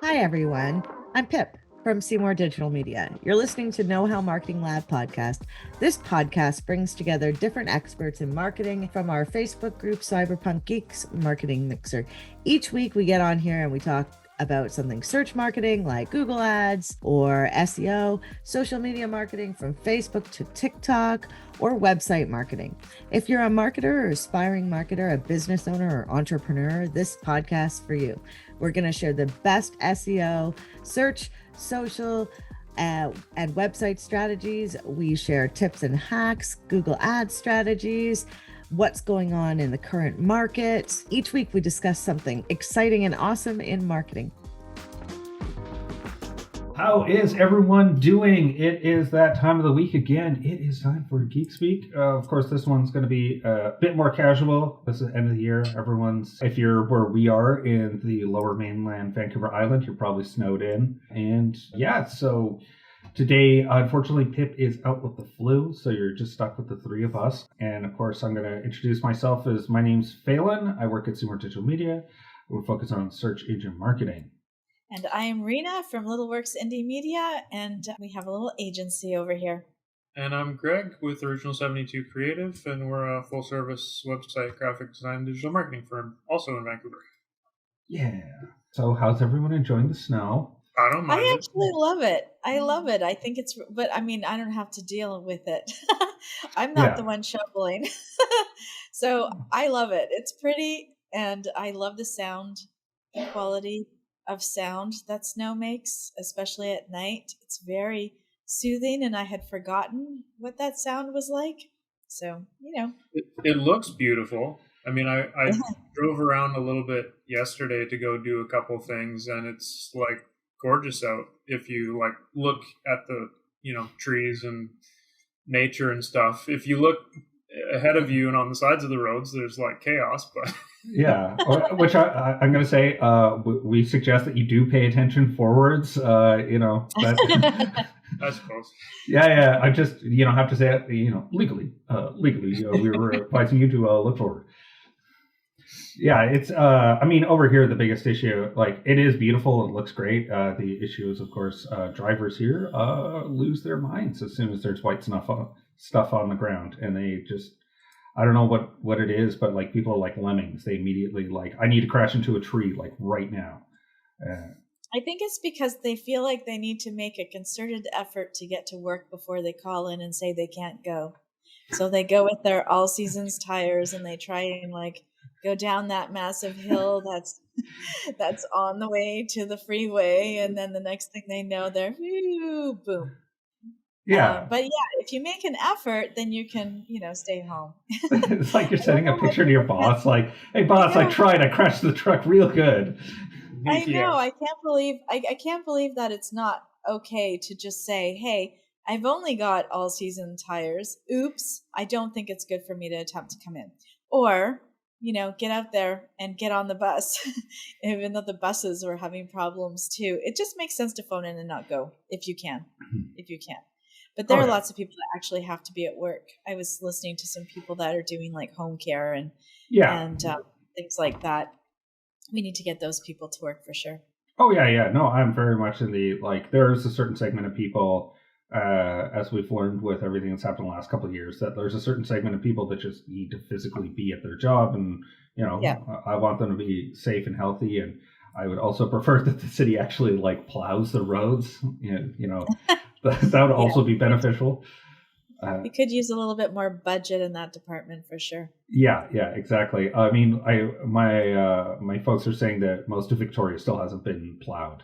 Hi, everyone. I'm Pip from Seymour Digital Media. You're listening to Know How Marketing Lab podcast. This podcast brings together different experts in marketing from our Facebook group, Cyberpunk Geeks Marketing Mixer. Each week we get on here and we talk about something search marketing like Google Ads or SEO, social media marketing from Facebook to TikTok, or website marketing. If you're a marketer or aspiring marketer, a business owner or entrepreneur, this podcast is for you. We're going to share the best SEO, search, social, and website strategies. We share tips and hacks, Google Ads strategies, what's going on in the current market. Each week we discuss something exciting and awesome in marketing. How is everyone doing? It is that time of the week again. It is time for Geek Speak. Of course, this one's going to be a bit more casual. This is the end of the year. If you're where we are in the lower mainland Vancouver Island, you're probably snowed in. And yeah, so today, unfortunately, Pip is out with the flu, so you're just stuck with the three of us. And of course, I'm going to introduce myself as my name's Phelan. I work at Seymour Digital Media. We're focused on search engine marketing. And I am Rina from Little Works Indie Media, and we have a little agency over here. And I'm Greg with Original 72 Creative, and we're a full-service website graphic design and digital marketing firm, also in Vancouver. Yeah. So how's everyone enjoying the snow? I don't mind I actually love it. I love it. I think it's, but I mean, I don't have to deal with it. I'm not the one shoveling. So I love it. It's pretty, and I love the sound, the quality of sound that snow makes, especially at night. It's very soothing, and I had forgotten what that sound was like. So, It looks beautiful. I mean, I drove around a little bit yesterday to go do a couple things, and it's like gorgeous out if you like look at the trees and nature and stuff. If you look ahead of you and on the sides of the roads, there's like chaos, but yeah, which I'm going to say, we suggest that you do pay attention forwards. That, I suppose. Yeah. I just have to say it. Legally, we were advising you to look forward. Yeah, it's. Over here, the biggest issue, like, it is beautiful. It looks great. The issue is, of course, drivers here lose their minds as soon as there's white stuff on the ground, and they just. I don't know what it is, but like people are like lemmings. They immediately I need to crash into a tree like right now. I think it's because they feel like they need to make a concerted effort to get to work before they call in and say they can't go. So they go with their all seasons tires and they try and go down that massive hill that's on the way to the freeway, and then the next thing they know, they're boom. Yeah. But yeah, if you make an effort, then you can, stay home. It's like you're sending a picture to your boss, like, hey boss, I tried, I crashed the truck real good. I know. I can't believe that it's not okay to just say, hey, I've only got all season tires. Oops. I don't think it's good for me to attempt to come in. Or, get out there and get on the bus, even though the buses were having problems too. It just makes sense to phone in and not go if you can. But there are lots of people that actually have to be at work. I was listening to some people that are doing home care and things like that. We need to get those people to work for sure. Oh, yeah. No, I'm very much in the, there's a certain segment of people, as we've learned with everything that's happened in the last couple of years, that there's a certain segment of people that just need to physically be at their job. And, I want them to be safe and healthy. And I would also prefer that the city actually plows the roads, that would also be beneficial. We could use a little bit more budget in that department for sure. Yeah, exactly. I mean, my folks are saying that most of Victoria still hasn't been plowed.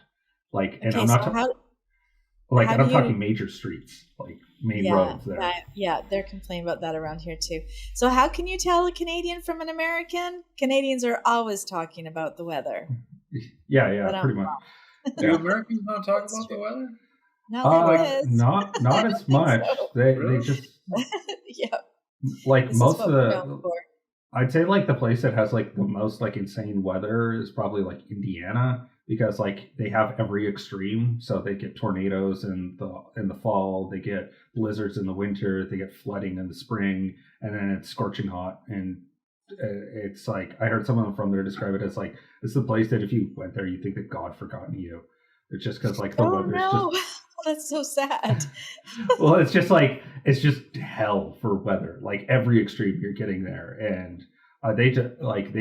And I'm not talking major streets, main roads there. Yeah, they're complaining about that around here too. So how can you tell a Canadian from an American? Canadians are always talking about the weather. Yeah, pretty much. Do Americans not talk about the weather? Not as much. They just most of the. I'd say the place that has the most insane weather is probably Indiana, because they have every extreme. So they get tornadoes in the fall, they get blizzards in the winter, they get flooding in the spring, and then it's scorching hot in it's like I heard someone from there describe it as like it's the place that if you went there, you think that God forgotten you. It's just because like the weather's no. just That's so sad. well, it's just like it's just hell for weather. Like every extreme you're getting there, and they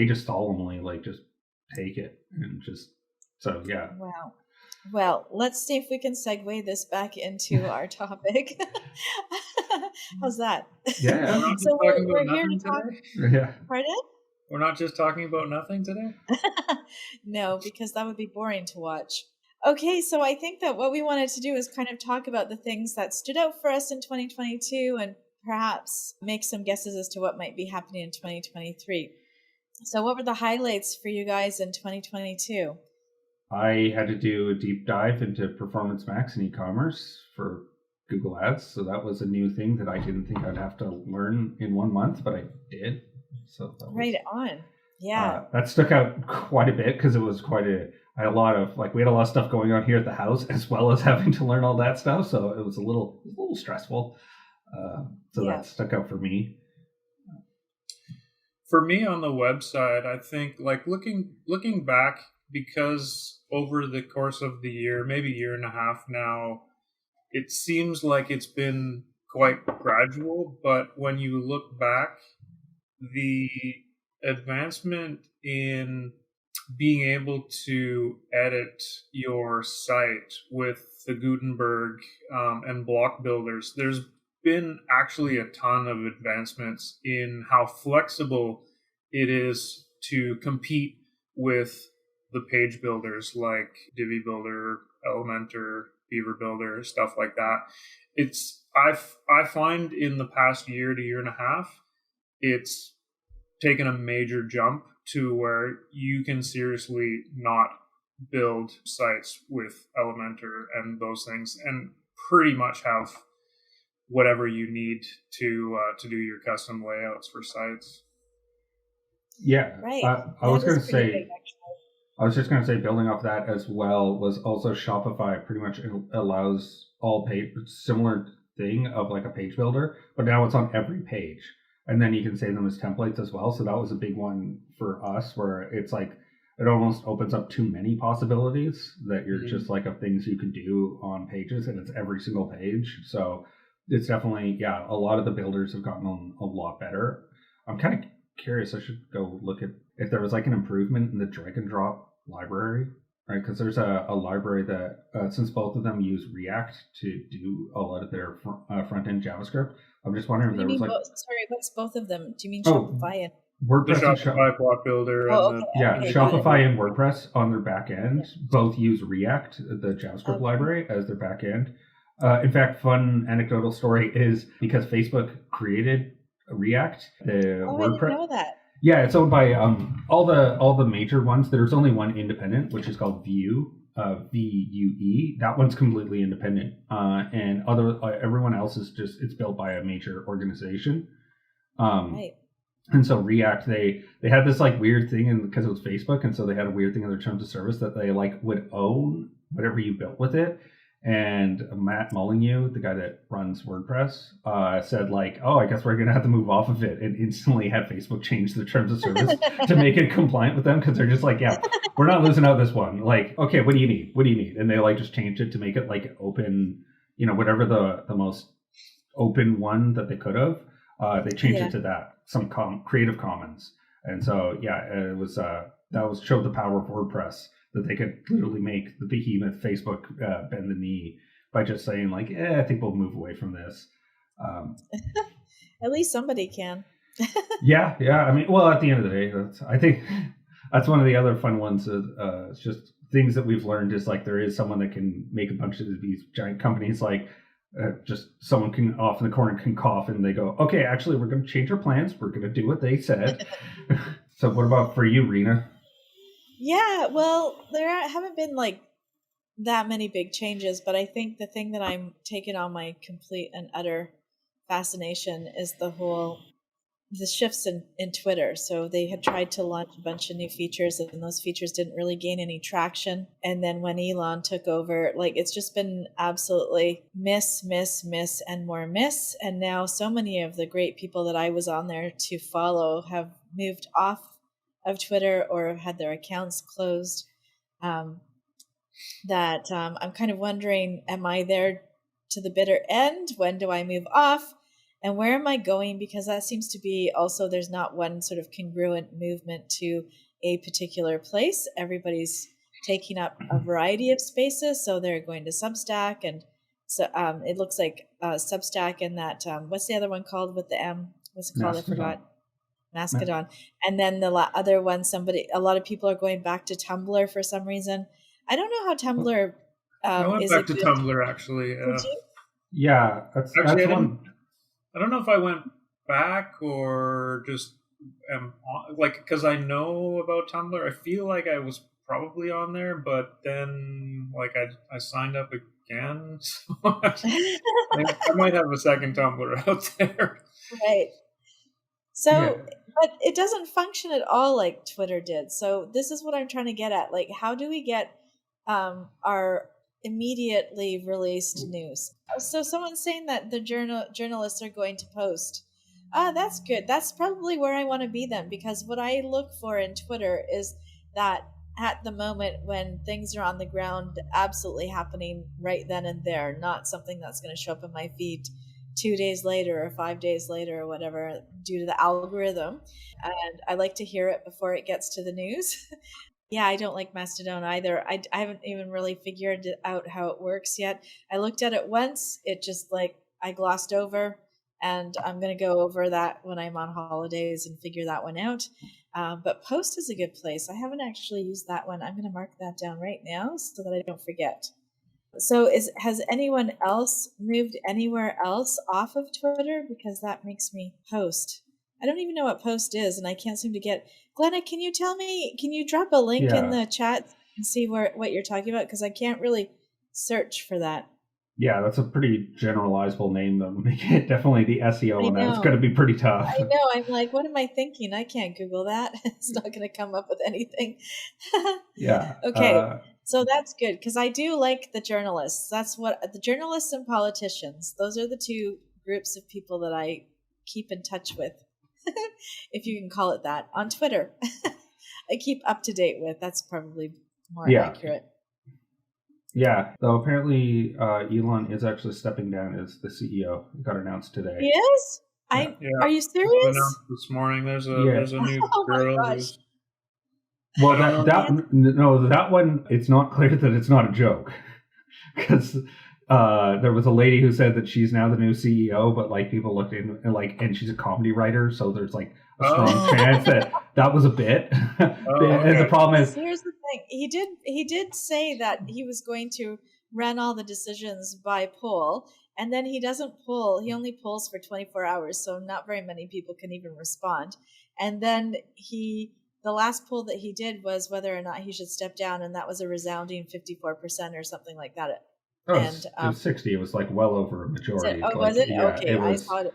just solemnly like just take it and just so yeah. Wow. Well, let's see if we can segue this back into our topic. How's that? Yeah. We're not just So talking we're about here to nothing talk. today. Yeah. Pardon? We're not just talking about nothing today. No, because that would be boring to watch. Okay, so I think that what we wanted to do is kind of talk about the things that stood out for us in 2022 and perhaps make some guesses as to what might be happening in 2023. So, what were the highlights for you guys in 2022? I had to do a deep dive into Performance Max and e-commerce for Google Ads, so that was a new thing that I didn't think I'd have to learn in 1 month, but I did. So that was, Right on. Yeah. that stuck out quite a bit because it was I had a lot of we had a lot of stuff going on here at the house as well as having to learn all that stuff, so it was a little stressful. So Yeah. that stuck out for me. For me on the website, I think like looking back, because over the course of the year, maybe year and a half now, it seems like it's been quite gradual, but when you look back, the advancement in being able to edit your site with the Gutenberg and block builders, there's been actually a ton of advancements in how flexible it is to compete with the page builders like Divi Builder, Elementor, Beaver Builder, stuff like that. I find in the past year to year and a half, it's taken a major jump to where you can seriously not build sites with Elementor and those things, and pretty much have whatever you need to do your custom layouts for sites. Yeah, Right. I was going to pretty say. big, actually. I was just going to say, building off that as well, was also Shopify pretty much allows all page similar thing of like a page builder, but now it's on every page, and then you can save them as templates as well. So that was a big one for us, where it's like it almost opens up too many possibilities that you're just like of things you can do on pages, and it's every single page. So it's definitely a lot of the builders have gotten a lot better. I'm kind of curious. I should go look at if there was like an improvement in the drag and drop library, right? Because there's a library that since both of them use React to do a lot of their front end JavaScript, I'm just wondering if there was like sorry, what's both of them? Do you mean Oh, Shopify and WordPress The and Shopify block builder Oh, and okay. yeah, Okay, got it. Shopify and WordPress on their back end both use React, the JavaScript Okay. library, as their back end. In fact, fun anecdotal story is because Facebook created React, the I WordPress. didn't know that. Yeah, it's owned by all the major ones. There's only one independent, which is called Vue, VUE. That one's completely independent, and everyone else is just it's built by a major organization. Right. And so React, they had this like weird thing, and because it was Facebook, and so they had a weird thing in their terms of service that they like would own whatever you built with it. And Matt Molyneux, the guy that runs WordPress, said like, "Oh, I guess we're gonna have to move off of it," and instantly had Facebook change their terms of service to make it compliant with them, because they're just like, "Yeah, we're not losing out this one. Like, okay, what do you need? What do you need?" And they like just changed it to make it like open, whatever the most open one that they could have. They changed it to that some Creative Commons, and so it was that showed the power of WordPress, that they could literally make the behemoth Facebook bend the knee by just saying like, I think we'll move away from this. At least somebody can. Yeah. I mean, well, at the end of the day, I think that's one of the other fun ones. It's just things that we've learned is like there is someone that can make a bunch of these giant companies like just someone can off in the corner can cough and they go, okay, actually, we're going to change our plans. We're going to do what they said. So what about for you, Rina? Yeah, well, there haven't been like that many big changes, but I think the thing that I'm taking on my complete and utter fascination is the whole the shifts in Twitter. So they had tried to launch a bunch of new features, and those features didn't really gain any traction. And then when Elon took over, like, it's just been absolutely miss, and more miss. And now so many of the great people that I was on there to follow have moved off of Twitter or have had their accounts closed. I'm kind of wondering, am I there to the bitter end? When do I move off? And where am I going? Because that seems to be also, there's not one sort of congruent movement to a particular place. Everybody's taking up a variety of spaces. So they're going to Substack, and so it looks like Substack and that, what's the other one called with the M? What's it called? Mastodon. I forgot. Mastodon. And then the other one, a lot of people are going back to Tumblr for some reason. I don't know how Tumblr I went is back to Tumblr, actually. Did you? Yeah, that's one. I don't know if I went back or just because I know about Tumblr. I feel like I was probably on there, but then I signed up again. So I might have a second Tumblr out there. Right. So, but it doesn't function at all like Twitter did. So this is what I'm trying to get at. Like, how do we get our immediately released news? So someone's saying that the journalists are going to post. That's good. That's probably where I want to be then, because what I look for in Twitter is that at the moment when things are on the ground, absolutely happening right then and there, not something that's going to show up in my feed 2 days later or 5 days later or whatever due to the algorithm. And I like to hear it before it gets to the news. Yeah, I don't like Mastodon either. I haven't even really figured out how it works yet. I looked at it once. It just I glossed over, and I'm going to go over that when I'm on holidays and figure that one out. But Post is a good place. I haven't actually used that one. I'm going to mark that down right now so that I don't forget. So has anyone else moved anywhere else off of Twitter? Because that makes me Post. I don't even know what Post is, and I can't seem to get... Glenna, can you tell me, can you drop a link in the chat and see what you're talking about? Because I can't really search for that. Yeah, that's a pretty generalizable name, though. Definitely the SEO on that is going to be pretty tough. I know. I'm like, what am I thinking? I can't Google that. It's not going to come up with anything. Yeah. Okay. So that's good, because I do like the journalists. That's what the journalists and politicians, those are the two groups of people that I keep in touch with, if you can call it that, on Twitter. I keep up to date with. That's probably more accurate. Yeah, though apparently Elon is actually stepping down as the CEO. It got announced today. He is? Yeah. Are you serious? Announced this morning. There's a new girl. My gosh. Well, that one, it's not clear that it's not a joke, because there was a lady who said that she's now the new CEO, but people looked in and she's a comedy writer, so there's a strong chance that was a bit. And the problem is, here's the thing: he did say that he was going to run all the decisions by poll, and then he doesn't poll. He only polls for 24 hours, so not very many people can even respond. And then the last poll that he did was whether or not he should step down, and that was a resounding 54% or something like that. It was 60. It was well over a majority. Was it? Yeah, okay, I thought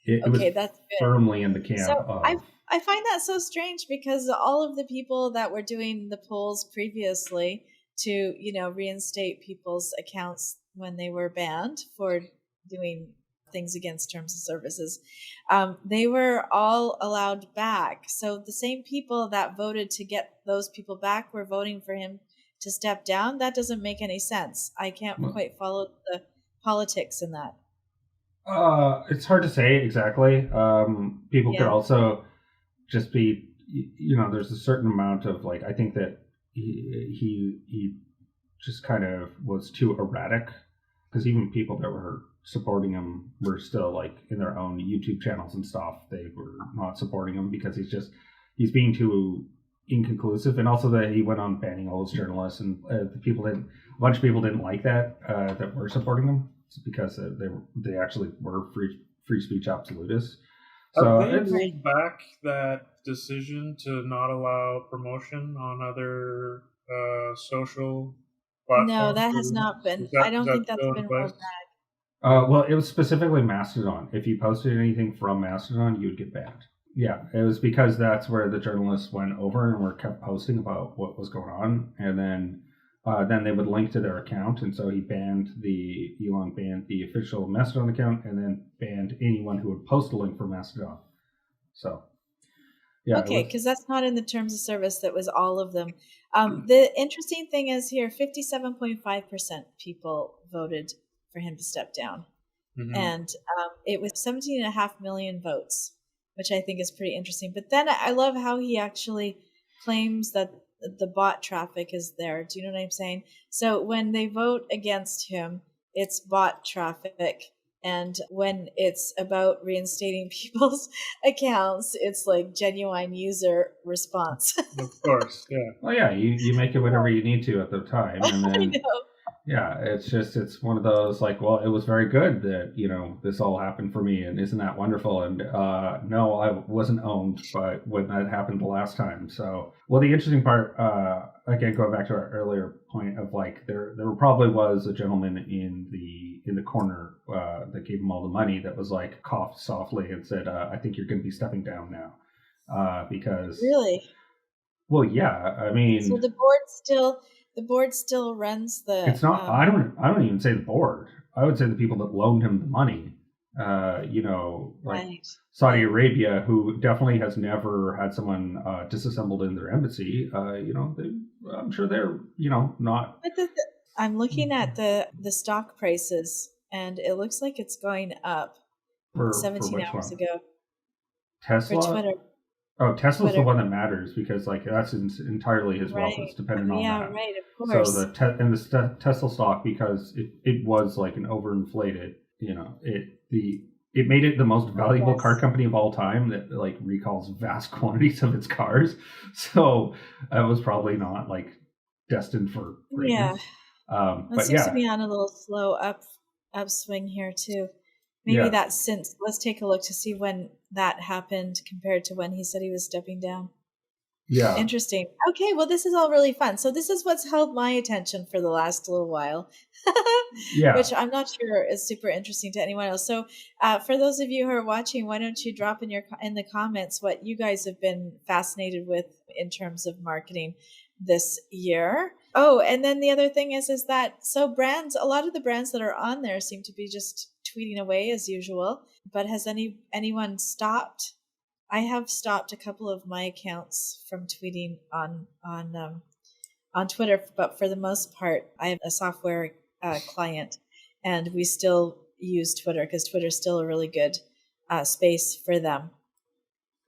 it was that's good. Firmly in the camp. So I find that so strange, because all of the people that were doing the polls previously to reinstate people's accounts when they were banned for doing things against terms of services, they were all allowed back. So the same people that voted to get those people back were voting for him to step down. That doesn't make any sense. I can't quite follow the politics in that. It's hard to say exactly. People could also just be, there's a certain amount of I think that he just kind of was too erratic, because even people that were supporting him were still in their own YouTube channels and stuff. They were not supporting him because he's being too inconclusive, and also that he went on banning all those journalists, and a bunch of people didn't like that were supporting him, because they actually were free speech absolutists. So have they rolled back that decision to not allow promotion on other social platforms? No, that has not been. I don't think that's been rolled back. Well, it was specifically Mastodon. If you posted anything from Mastodon, you would get banned. Yeah, it was because that's where the journalists went over and were kept posting about what was going on, and then they would link to their account, and so Elon banned the official Mastodon account, and then banned anyone who would post a link for Mastodon. So, yeah. Okay, because that's not in the terms of service. That was all of them. The interesting thing is here, 57.5% people voted for him to step down. Mhm. And it was 17.5 million votes, which I think is pretty interesting. But then I love how he actually claims that the bot traffic is there. Do you know what I'm saying? So when they vote against him, it's bot traffic. And when it's about reinstating people's accounts, it's like genuine user response. Of course, yeah. Well, yeah, you make it whatever you need to at the time, and I then know. yeah, it's one of those like, well, it was very good that this all happened for me, and isn't that wonderful? And no, I wasn't owned, but when that happened the last time. So, well, the interesting part, again, going back to our earlier point of like, there probably was a gentleman in the corner that gave him all the money that was like coughed softly and said, I think you're going to be stepping down now, because Really? well, yeah, I mean, So the board still runs the. it's not. I don't even say the board. I would say the people that loaned him the money. Like Right. Saudi Arabia, who definitely has never had someone disassembled in their embassy. I'm sure they're not. But I'm looking at the stock prices, and it looks like it's going up. For 17 which hours one? ago Tesla. for Twitter. Oh, Tesla's Twitter. the one that matters because like that's entirely his wealth is dependent on Yeah, that. right. Of So course. the Tesla stock, because it was like an overinflated, it made it the most valuable Yes. car company of all time that like recalls vast quantities of its cars. So it was probably not like destined for greatness. It But seems yeah, to be on a little slow upswing here too. Maybe yeah, that's since. Let's take a look to see when that happened compared to when he said he was stepping down. yeah, Interesting. Okay, well, this is all really fun. So this is what's held my attention for the last little while, yeah. which I'm not sure is super interesting to anyone else. So for those of you who are watching, why don't you drop in the comments what you guys have been fascinated with in terms of marketing this year. Oh, and then the other thing is that so brands, a lot of the brands that are on there seem to be just tweeting away as usual. But has anyone stopped? I have stopped a couple of my accounts from tweeting on Twitter, but for the most part, I have a software client, and we still use Twitter because Twitter is still a really good space for them.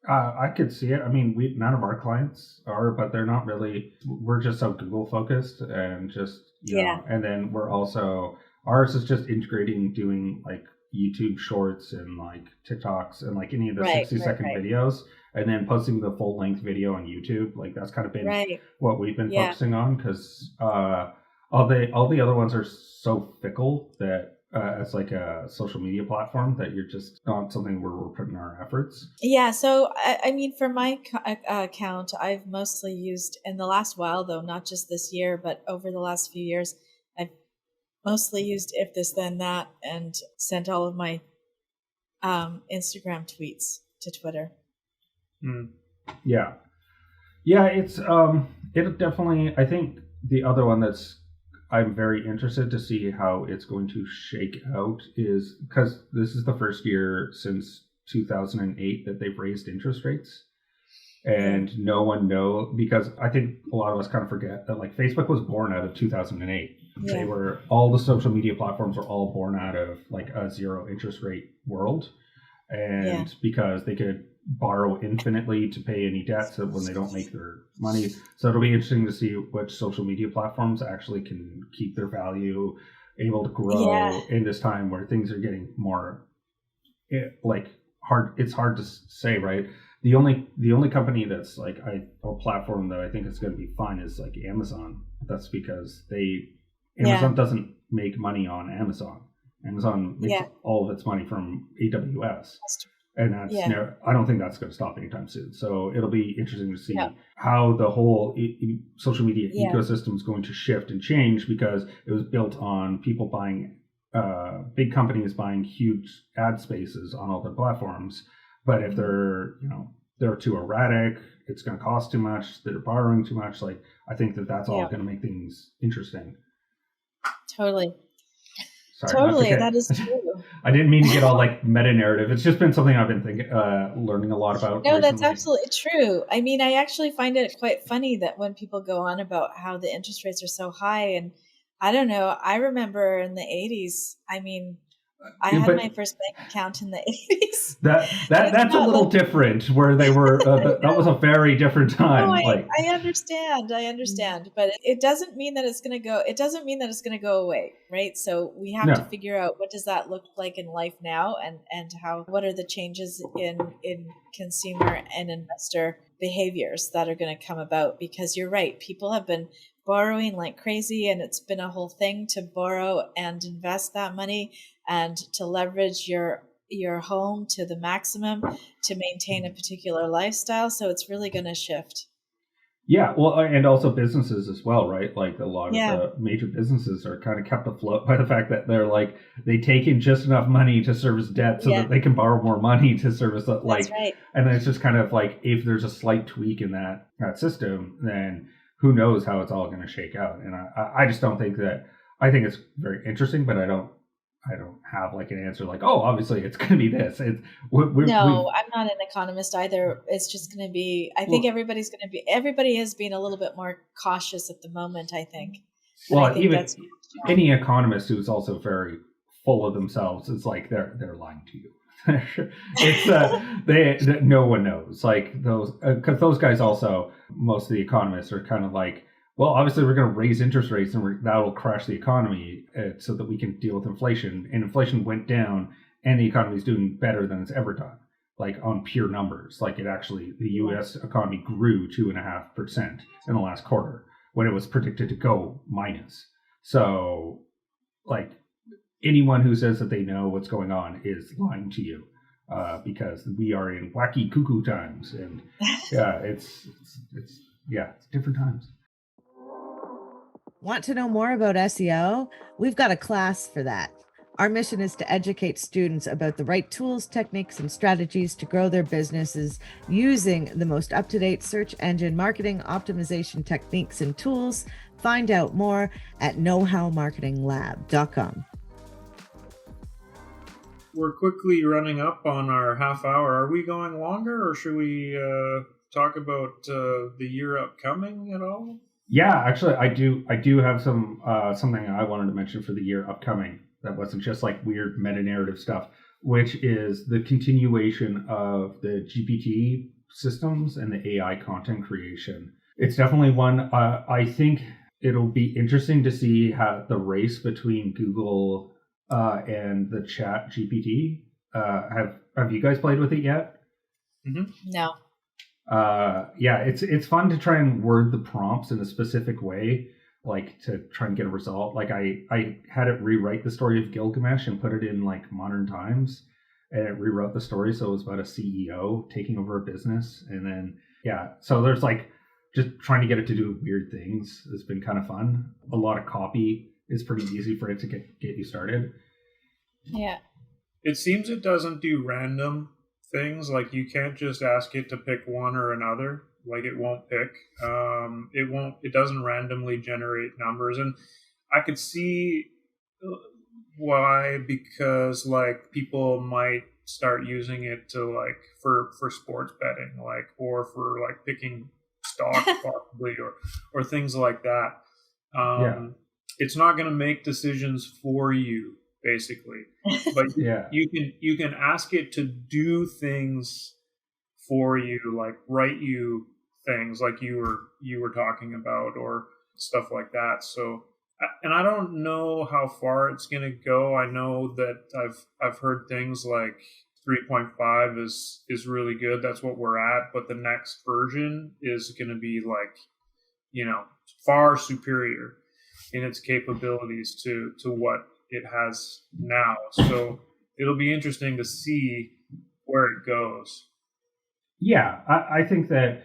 I could see it. I mean, none of our clients are, but they're not really. We're just so Google focused, and just and then we're also ours is just integrating, doing like YouTube Shorts and like TikToks and like any of the 60-second videos, and then posting the full length video on YouTube. Like that's kind of been what we've been focusing on, because all the other ones are so fickle that. As like a social media platform, that you're just not something where we're putting our efforts. Yeah, so I mean, for my account, I've mostly used in the last while, though not just this year, but over the last few years, I've mostly used If This Then That and sent all of my Instagram tweets to Twitter. Yeah, it's it definitely. I think the other one that's I'm very interested to see how it's going to shake out is because this is the first year since 2008 that they've raised interest rates, and no one knows, because I think a lot of us kind of forget that like Facebook was born out of 2008. They were all the social media platforms were all born out of like a zero interest rate world, and because they could borrow infinitely to pay any debts when they don't make their money. So it'll be interesting to see which social media platforms actually can keep their value, able to grow in this time where things are getting more hard. It's hard to say, right? The only company that's like a platform that I think is going to be fine is like Amazon. That's because Amazon doesn't make money on Amazon. Amazon makes all of its money from AWS. And that's I don't think that's going to stop anytime soon. So it'll be interesting to see how the whole social media ecosystem is going to shift and change, because it was built on people buying, big companies buying huge ad spaces on all their platforms. But if they're they're too erratic, it's going to cost too much, they're borrowing too much. Like, I think that's all going to make things interesting. Totally. Sorry, Totally, that is true. I didn't mean to get all like meta narrative. It's just been something I've been learning a lot about. No, recently. That's absolutely true. I mean, I actually find it quite funny that when people go on about how the interest rates are so high, and I don't know, I remember in the 80s, I mean, I had my first bank account in the 80s. That's a little different. Where they were, that was a very different time. No, I understand, but it doesn't mean that it's going to go. It doesn't mean that it's going to go away, right? So we have to figure out what does that look like in life now, and what are the changes in consumer and investor behaviors that are going to come about. Because you're right, people have been borrowing like crazy, and it's been a whole thing to borrow and invest that money and to leverage your home to the maximum to maintain a particular lifestyle. So it's really going to shift. Yeah, well, and also businesses as well, right? Like a lot of the major businesses are kind of kept afloat by the fact that they take in just enough money to service debt so that they can borrow more money to service that. That's right. And then it's just kind of like, if there's a slight tweak in that system, then who knows how it's all going to shake out. And I just don't think that. I think it's very interesting, but I don't have like an answer like, oh, obviously it's going to be this. I'm not an economist either. It's just going to be, I think everybody is being a little bit more cautious at the moment, I think. Well, I think even any economist who's also very full of themselves, it's like they're lying to you. It's no one knows, like those, because those guys also, most of the economists are kind of like, well, obviously we're going to raise interest rates and that'll crash the economy so that we can deal with inflation. And inflation went down and the economy is doing better than it's ever done, like on pure numbers. Like the U.S. economy grew 2.5% in the last quarter when it was predicted to go minus. So like anyone who says that they know what's going on is lying to you because we are in wacky cuckoo times. And it's different times. Want to know more about SEO? We've got a class for that. Our mission is to educate students about the right tools, techniques, and strategies to grow their businesses using the most up-to-date search engine marketing optimization techniques and tools. Find out more at knowhowmarketinglab.com. We're quickly running up on our half hour. Are we going longer, or should we talk about the year upcoming at all? Yeah, actually, I do have something I wanted to mention for the year upcoming that wasn't just like weird meta-narrative stuff, which is the continuation of the GPT systems and the AI content creation. It's definitely one. I think it'll be interesting to see how the race between Google and the Chat GPT. Have you guys played with it yet? Mm-hmm. No. It's fun to try and word the prompts in a specific way, like to try and get a result. Like I had it rewrite the story of Gilgamesh and put it in like modern times, and it rewrote the story so it was about a CEO taking over a business. And then so there's like just trying to get it to do weird things has been kind of fun. A lot of copy is pretty easy for it to get you started. Yeah. It seems it doesn't do random things. Like you can't just ask it to pick one or another. Like it won't pick. It doesn't randomly generate numbers. And I could see why, because like people might start using it to like for sports betting, like, or for like picking stock possibly, or things like that. It's not going to make decisions for you, basically, but you can ask it to do things for you, like write you things like you were talking about, or stuff like that. So, and I don't know how far it's going to go. I know that I've heard things like 3.5 is really good. That's what we're at. But the next version is going to be like, far superior in its capabilities to what it has now. So it'll be interesting to see where it goes. Yeah, I think that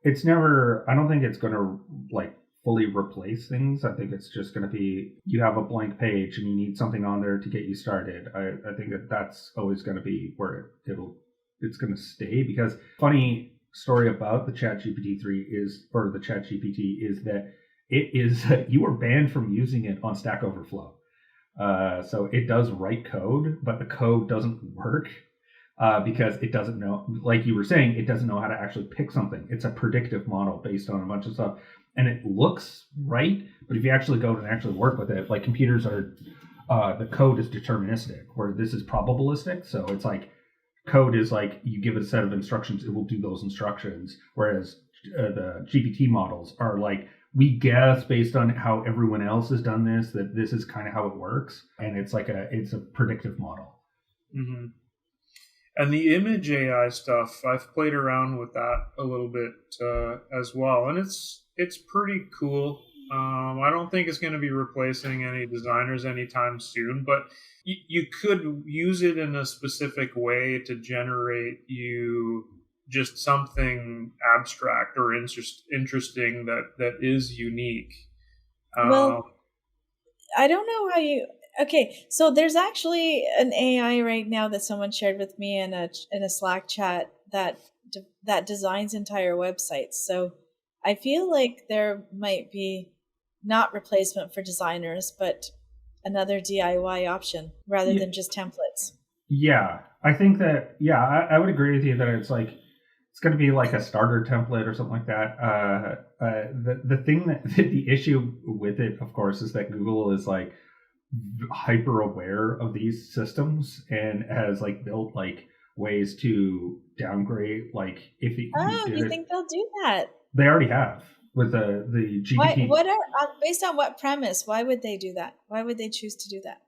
I don't think it's going to like fully replace things. I think it's just going to be, you have a blank page and you need something on there to get you started. I think that's always going to be where it's going to stay, because funny story about the ChatGPT 3 is, or the ChatGPT, is that it is you were banned from using it on Stack Overflow. So it does write code, but the code doesn't work because it doesn't know, like you were saying, it doesn't know how to actually pick something. It's a predictive model based on a bunch of stuff, and it looks right, but if you actually go and actually work with it, like computers are, the code is deterministic, where this is probabilistic. So it's like code is like you give it a set of instructions, it will do those instructions, whereas the GPT models are like, we guess based on how everyone else has done this, that this is kind of how it works, and it's like it's a predictive model. Mm-hmm. And the image AI stuff, I've played around with that a little bit as well, and it's pretty cool. I don't think it's going to be replacing any designers anytime soon, but you could use it in a specific way to generate you just something abstract or interesting that is unique. Well, I don't know how you. Okay, so there's actually an AI right now that someone shared with me in a Slack chat that designs entire websites. So I feel like there might be not replacement for designers, but another DIY option rather than just templates. Yeah, I think that, yeah, I would agree with you that it's like, it's going to be like a starter template or something like that. The thing that the issue with it, of course, is that Google is like hyper aware of these systems and has like built like ways to downgrade. Like if you think they'll do that? They already have with the GPT. What are based on what premise? Why would they do that? Why would they choose to do that?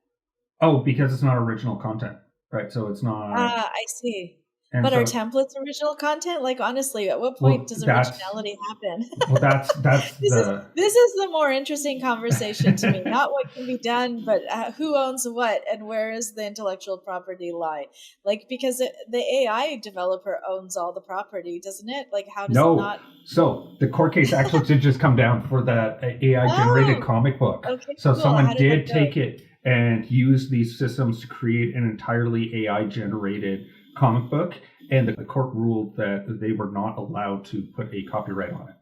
Oh, because it's not original content, right? So it's not. I see. And but so, are templates original content? Like, honestly, at what point does originality happen? Well, that's this is the more interesting conversation to me. Not what can be done, but who owns what and where is the intellectual property lie? Like, because the AI developer owns all the property, doesn't it? Like, how does it not? So the court case actually did just come down for that AI generated comic book. Okay, so cool. Someone did take it and use these systems to create an entirely AI generated comic book, and the court ruled that they were not allowed to put a copyright on it.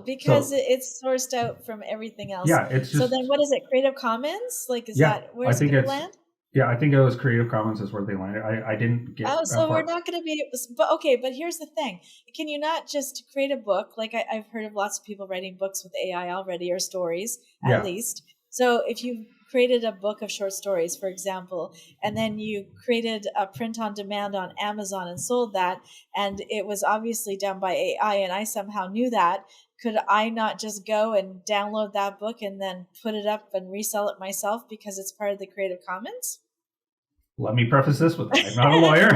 Because it's sourced out from everything else. Yeah, it's just, so then what is it? Creative Commons? Like, is that where's it land? Yeah, I think it was Creative Commons is where they landed. I didn't get. So we're not going to be. But here's the thing: can you not just create a book? Like I've heard of lots of people writing books with AI already, or stories at least. So if you created a book of short stories, for example, and then you created a print on demand on Amazon and sold that, and it was obviously done by AI, and I somehow knew that, could I not just go and download that book and then put it up and resell it myself because it's part of the Creative Commons? Let me preface this with that. I'm not a lawyer.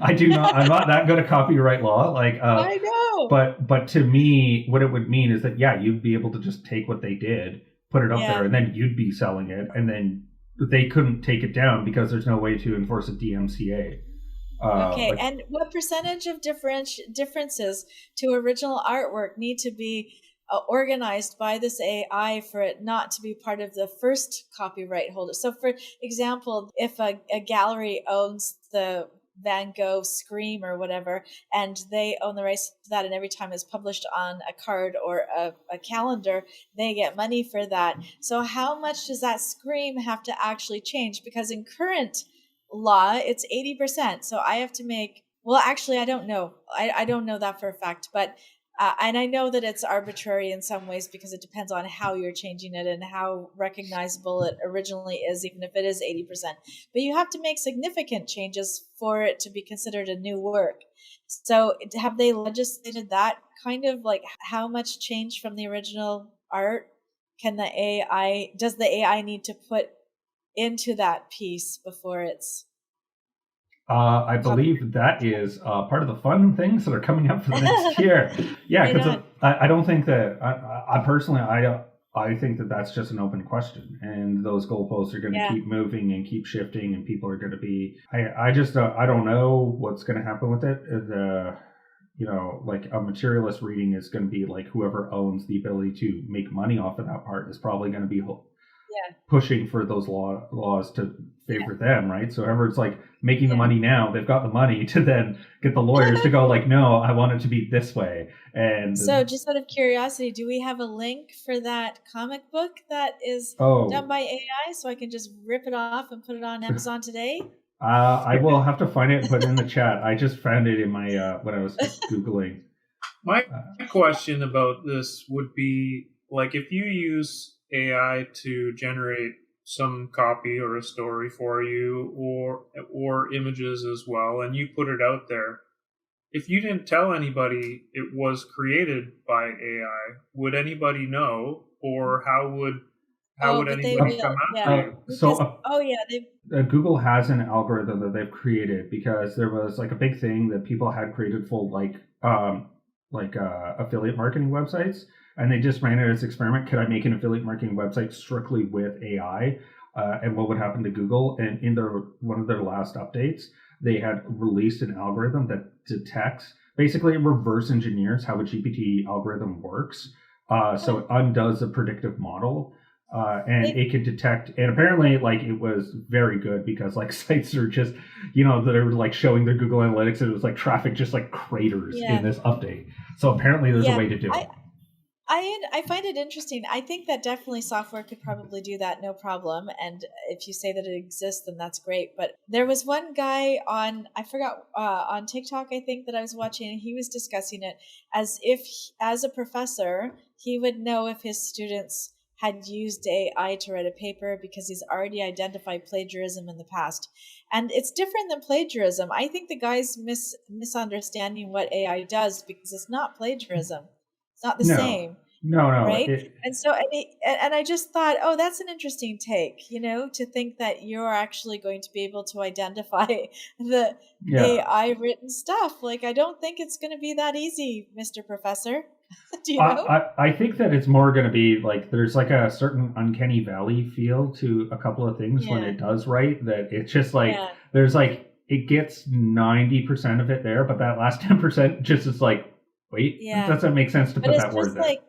I'm not that good at copyright law. Like, I know. But to me, what it would mean is that, yeah, you'd be able to just take what they did, put it up there, and then you'd be selling it, and then they couldn't take it down because there's no way to enforce a DMCA. And what percentage of differences to original artwork need to be organized by this AI for it not to be part of the first copyright holder? So, for example, if a gallery owns the Van Gogh Scream or whatever, and they own the rights to that, and every time it's published on a card or a calendar, they get money for that. So how much does that Scream have to actually change? Because in current law, it's 80%. So I have to make, well, actually, I don't know. I don't know that for a fact, but and I know that it's arbitrary in some ways because it depends on how you're changing it and how recognizable it originally is, even if it is 80%. But you have to make significant changes for it to be considered a new work. So have they legislated that kind of, like, how much change from the original art does the AI need to put into that piece before it's... I believe that is part of the fun things that are coming up for the next year. Yeah, because I don't think that I personally I think that that's just an open question, and those goalposts are going to keep moving and keep shifting, and people are going to be. I just I don't know what's going to happen with it. Like a materialist reading is going to be like whoever owns the ability to make money off of that part is probably going to be pushing for those laws to favor them, right? So whoever it's like making the money now, they've got the money to then get the lawyers to go like, no, I want it to be this way. And so just out of curiosity, do we have a link for that comic book that is done by AI so I can just rip it off and put it on Amazon today? I will have to find it and put it in the chat. I just found it in my when I was Googling. My question about this would be, like, if you use AI to generate some copy or a story for you, or images as well, and you put it out there, if you didn't tell anybody it was created by AI, would anybody know, or how would anybody come after you? Google has an algorithm that they've created because there was like a big thing that people had created full affiliate marketing websites, and they just ran it as an experiment. Could I make an affiliate marketing website strictly with AI? And what would happen to Google? And in one of their last updates, they had released an algorithm that detects, basically it reverse engineers how a GPT algorithm works. So it undoes a predictive model. And it can detect, and apparently like it was very good because like sites are just, that are like showing their Google Analytics, and it was like traffic just like craters in this update. So apparently there's a way to do it. I find it interesting. I think that definitely software could probably do that, no problem. And if you say that it exists, then that's great. But there was one guy on TikTok, I think, that I was watching, and he was discussing it as if, as a professor, he would know if his students had used AI to write a paper because he's already identified plagiarism in the past. And it's different than plagiarism. I think the guy's misunderstanding what AI does, because it's not plagiarism. It's not the same. No. Right. And so, and I just thought, oh, that's an interesting take, to think that you're actually going to be able to identify the AI written stuff. Like, I don't think it's going to be that easy, Mr. Professor. Do you know? I think that it's more going to be like, there's like a certain uncanny valley feel to a couple of things when it does write, that it's just like, there's like, it gets 90% of it there, but that last 10% just is like, wait, it doesn't make sense to put that word there. Like,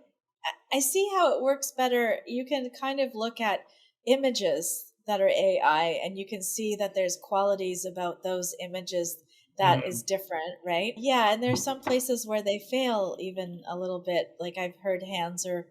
I see how it works better. You can kind of look at images that are AI, and you can see that there's qualities about those images that is different, right? Yeah, and there's some places where they fail even a little bit. Like, I've heard hands are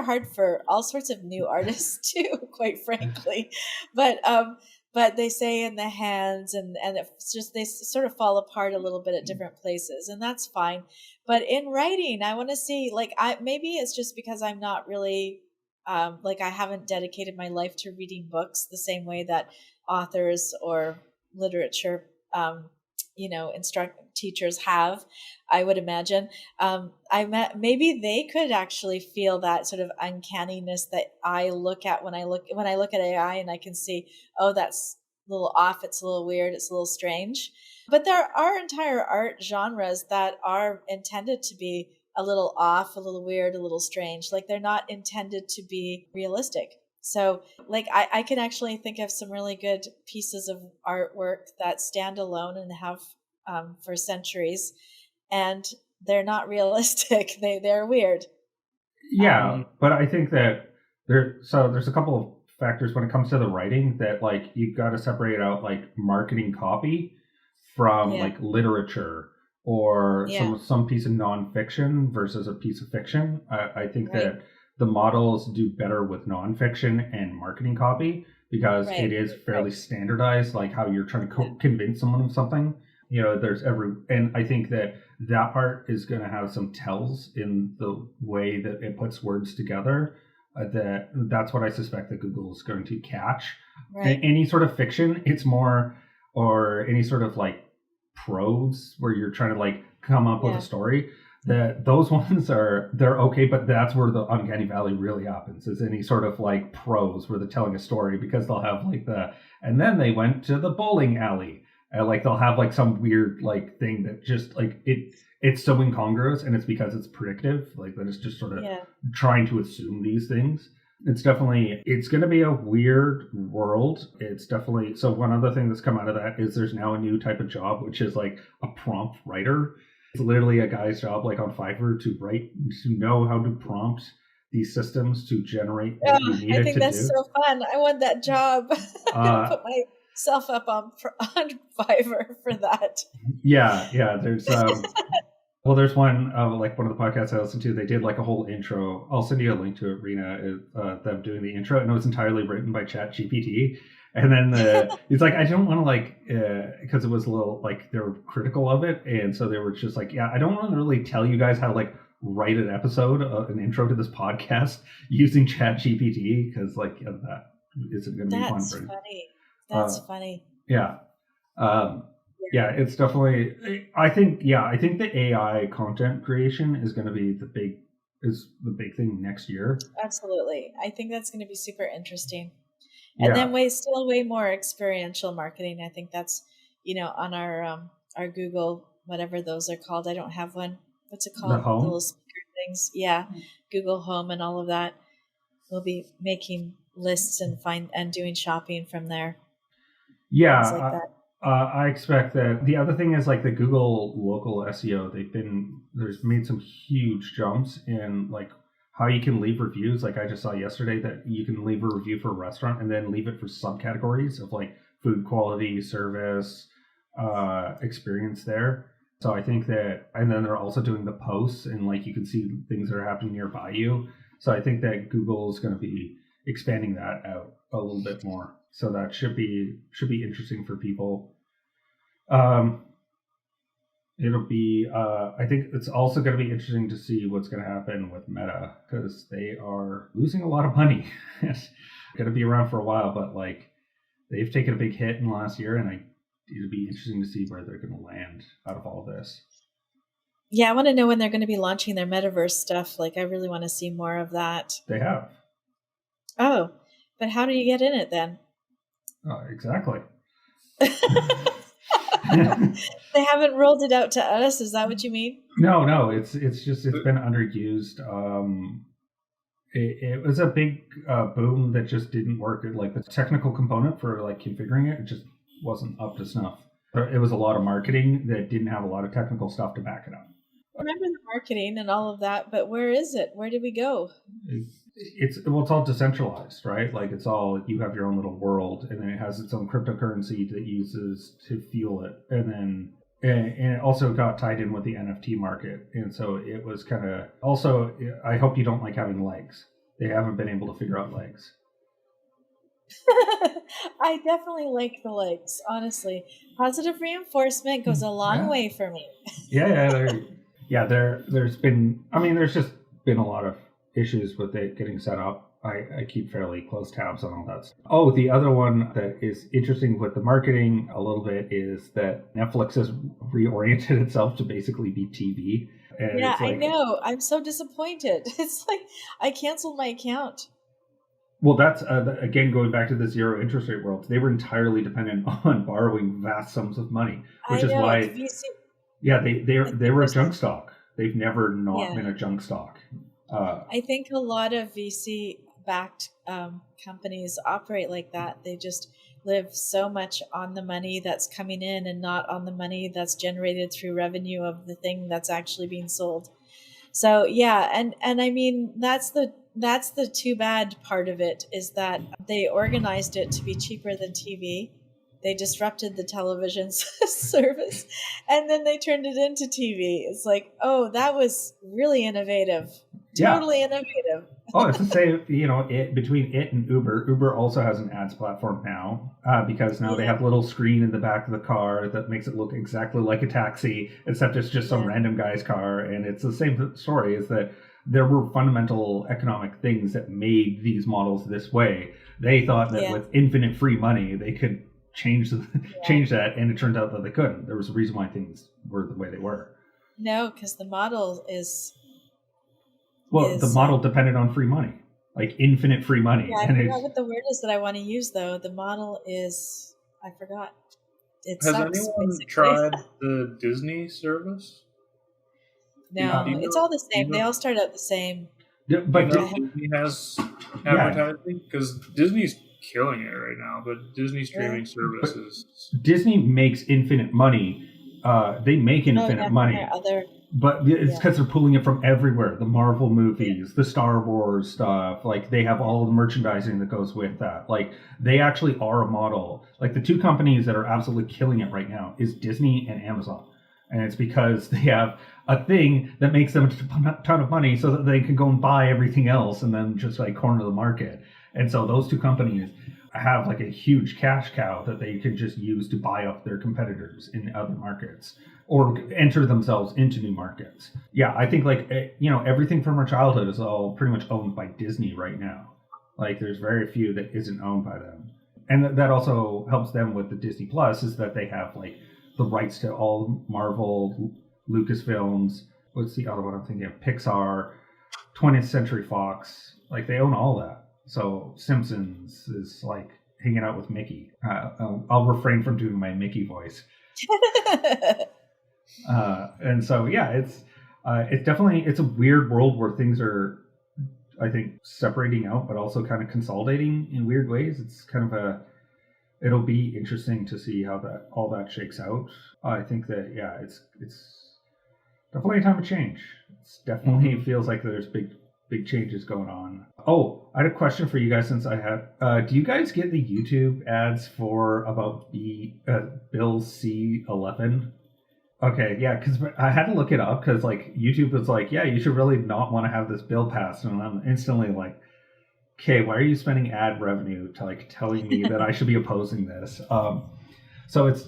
hard for all sorts of new artists too, quite frankly. But they say in the hands, and it's just, they sort of fall apart a little bit at different places, and that's fine. But in writing, I want to see, like, maybe it's just because I'm not really, I haven't dedicated my life to reading books the same way that authors or literature, teachers have, I would imagine. Maybe they could actually feel that sort of uncanniness that I look at when I look at AI, and I can see, oh, that's a little off, it's a little weird, it's a little strange. But there are entire art genres that are intended to be a little off, a little weird, a little strange. Like, they're not intended to be realistic. So, like, I can actually think of some really good pieces of artwork that stand alone and have for centuries, and they're not realistic. They're weird. Yeah, but I think that there's a couple of factors when it comes to the writing that, like, you've got to separate out like marketing copy from like literature or some piece of nonfiction versus a piece of fiction. I think that the models do better with nonfiction and marketing copy because it is fairly standardized, like how you're trying to convince someone of something. And I think that part is going to have some tells in the way that it puts words together. That's what I suspect that Google is going to catch. Right. Any sort of fiction, it's more, or any sort of like prose where you're trying to like come up with a story. Those ones they're okay, but that's where the uncanny valley really happens, is any sort of like prose where they're telling a story, because they'll have like and then they went to the bowling alley, and like they'll have like some weird like thing that just like it's so incongruous, and it's because it's predictive, like that it's just sort of trying to assume these things. It's going to be a weird world. It's definitely, so one other thing that's come out of that is there's now a new type of job, which is like a prompt writer. It's literally a guy's job, like on Fiverr, to know how to prompt these systems to generate Oh, what you need I it think to that's do. so fun. I want that job. I'm gonna put myself up on Fiverr for that. Yeah. There's well, there's one like one of the podcasts I listened to. They did like a whole intro. I'll send you a link to it, Rina. Them doing the intro, and it was entirely written by ChatGPT. And then he's like, I don't want to like, because it was a little like they were critical of it, and so they were just like, yeah, I don't want to really tell you guys how to like write an episode, an intro to this podcast using ChatGPT, because like that isn't going to be fun for you. That's funny. Yeah. Yeah, it's definitely. I think the AI content creation is going to be the big thing next year. Absolutely, I think that's going to be super interesting. And then way more experiential marketing. I think that's on our Google, whatever those are called. I don't have one. What's it called? The Home? The little speaker things. Yeah, Google Home and all of that. We'll be making lists and doing shopping from there. Yeah, things like that. I expect that. The other thing is like the Google local SEO. There's made some huge jumps in like how you can leave reviews. Like I just saw yesterday that you can leave a review for a restaurant and then leave it for subcategories of like food quality, service, experience there. So I think that, and then they're also doing the posts and like you can see things that are happening nearby you. So I think that Google is going to be expanding that out a little bit more. So that should be interesting for people. It'll be. I think it's also going to be interesting to see what's going to happen with Meta because they are losing a lot of money. It's going to be around for a while, but like they've taken a big hit in the last year, and it'll be interesting to see where they're going to land out of all this. Yeah, I want to know when they're going to be launching their metaverse stuff. Like, I really want to see more of that. They have. Oh, but how do you get in it then? Oh, exactly. They haven't rolled it out to us. Is that what you mean? No. It's just it's been underused. It was a big boom that just didn't work. Like the technical component for like configuring it just wasn't up to snuff. It was a lot of marketing that didn't have a lot of technical stuff to back it up. I remember the marketing and all of that, but where is it? Where did we go? It's all decentralized, right? Like it's all, you have your own little world, and then it has its own cryptocurrency that uses to fuel it, and it also got tied in with the NFT market, and so it was kind of also. I hope you don't like having legs. They haven't been able to figure out legs. I definitely like the legs, honestly. Positive reinforcement goes a long way for me. There's been. I mean, there's just been a lot of issues with it getting set up. I keep fairly close tabs on all that stuff. Oh, the other one that is interesting with the marketing a little bit is that Netflix has reoriented itself to basically be TV. And yeah, it's like, I know. I'm so disappointed. It's like I canceled my account. Well, that's again going back to the zero interest rate world. They were entirely dependent on borrowing vast sums of money, which is why. VC, they were a junk stock. They've never not been a junk stock. I think a lot of VC-backed companies operate like that. They just live so much on the money that's coming in and not on the money that's generated through revenue of the thing that's actually being sold. So yeah, and I mean that's the too bad part of it is that they organized it to be cheaper than TV. They disrupted the television service, and then they turned it into TV. It's like, oh, that was really innovative. Totally innovative. Oh, it's the same. Between it and Uber also has an ads platform now because now they have a little screen in the back of the car that makes it look exactly like a taxi, except it's just some random guy's car. And it's the same story, is that there were fundamental economic things that made these models this way. They thought that with infinite free money, they could change that, and it turned out that they couldn't. There was a reason why things were the way they were. No, because the model is... Well, the model depended on free money, like infinite free money. Yeah, I forgot what the word is that I want to use, though. The model is... I forgot. Has anyone tried the Disney service? No, it's all the same. They all start out the same. Yeah, but Disney has advertising? Because Disney's killing it right now, but Disney streaming services... Disney makes infinite money. They make infinite money. But it's because they're pulling it from everywhere. The Marvel movies, the Star Wars stuff, like they have all the merchandising that goes with that. Like they actually are a model. Like the two companies that are absolutely killing it right now is Disney and Amazon. And it's because they have a thing that makes them a ton of money so that they can go and buy everything else and then just like corner the market. And so those two companies have like a huge cash cow that they can just use to buy up their competitors in other markets or enter themselves into new markets. Yeah, I think like, everything from our childhood is all pretty much owned by Disney right now. Like there's very few that isn't owned by them. And that also helps them with the Disney Plus is that they have like the rights to all Marvel, Lucasfilms, what's the other one I'm thinking of? Pixar, 20th Century Fox. Like they own all that. So Simpsons is like hanging out with Mickey. I'll refrain from doing my Mickey voice. And so yeah, it's definitely it's a weird world where things are, I think, separating out, but also kind of consolidating in weird ways. It's kind of it'll be interesting to see how all that shakes out. I think that it's definitely a time of change. It's definitely feels like there's big changes going on. Oh, I had a question for you guys since I have. Do you guys get the YouTube ads for about the Bill C-11? Okay, yeah, because I had to look it up because like YouTube was like, yeah, you should really not want to have this bill passed, and I'm instantly like, okay, why are you spending ad revenue to like telling me that I should be opposing this? So it's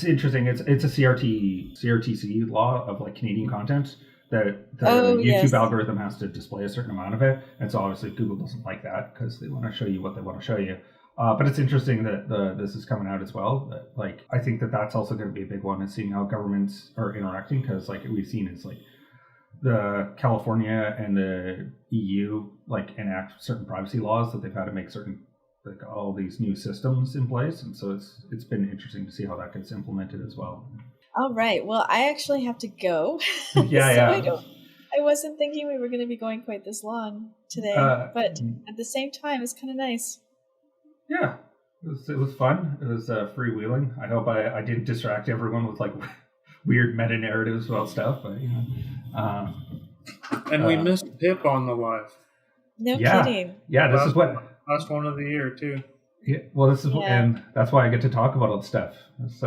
interesting. It's a CRTC law of like Canadian content that the YouTube algorithm has to display a certain amount of it, and so obviously Google doesn't like that because they want to show you what they want to show you. But it's interesting that this is coming out as well. That, like, I think that's also going to be a big one, is seeing how governments are interacting, because like we've seen is like the California and the EU like enact certain privacy laws that they've had to make certain like all these new systems in place, and so it's been interesting to see how that gets implemented as well. All right. Well, I actually have to go. Yeah. I wasn't thinking we were going to be going quite this long today, but at the same time, it's kind of nice. Yeah, it was fun. It was freewheeling. I hope I didn't distract everyone with like weird meta narratives about stuff, but and we missed Pip on the live. No kidding. Yeah, this is what last one of the year too. Yeah, well, this is and that's why I get to talk about all the stuff. It's,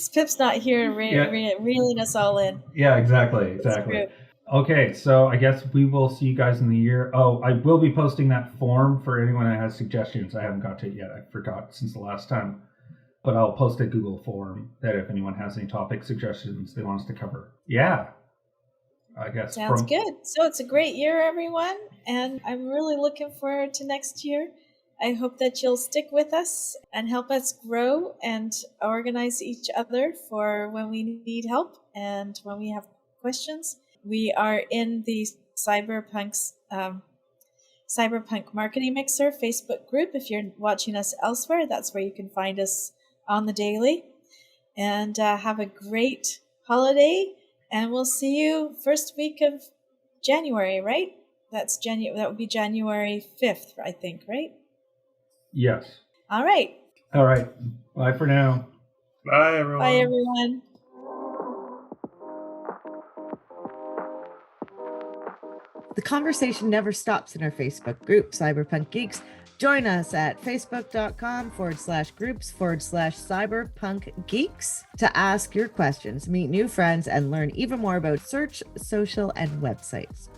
Pip's not here reeling us all in. Yeah, exactly. Okay, so I guess we will see you guys in the year. Oh, I will be posting that form for anyone that has suggestions. I haven't got to it yet. I forgot since the last time. But I'll post a Google form that if anyone has any topic suggestions they want us to cover. Yeah, I guess. Sounds good. So it's a great year, everyone. And I'm really looking forward to next year. I hope that you'll stick with us and help us grow and organize each other for when we need help and when we have questions. We are in the Cyberpunk Marketing Mixer Facebook group. If you're watching us elsewhere, that's where you can find us on the daily. And have a great holiday. And we'll see you first week of January, right? That would be January 5th, I think, right? Yes. All right. Bye for now. Bye, everyone. Bye, everyone. The conversation never stops in our Facebook group, Cyberpunk Geeks. Join us at facebook.com/groups/Cyberpunk Geeks to ask your questions, meet new friends, and learn even more about search, social, and websites.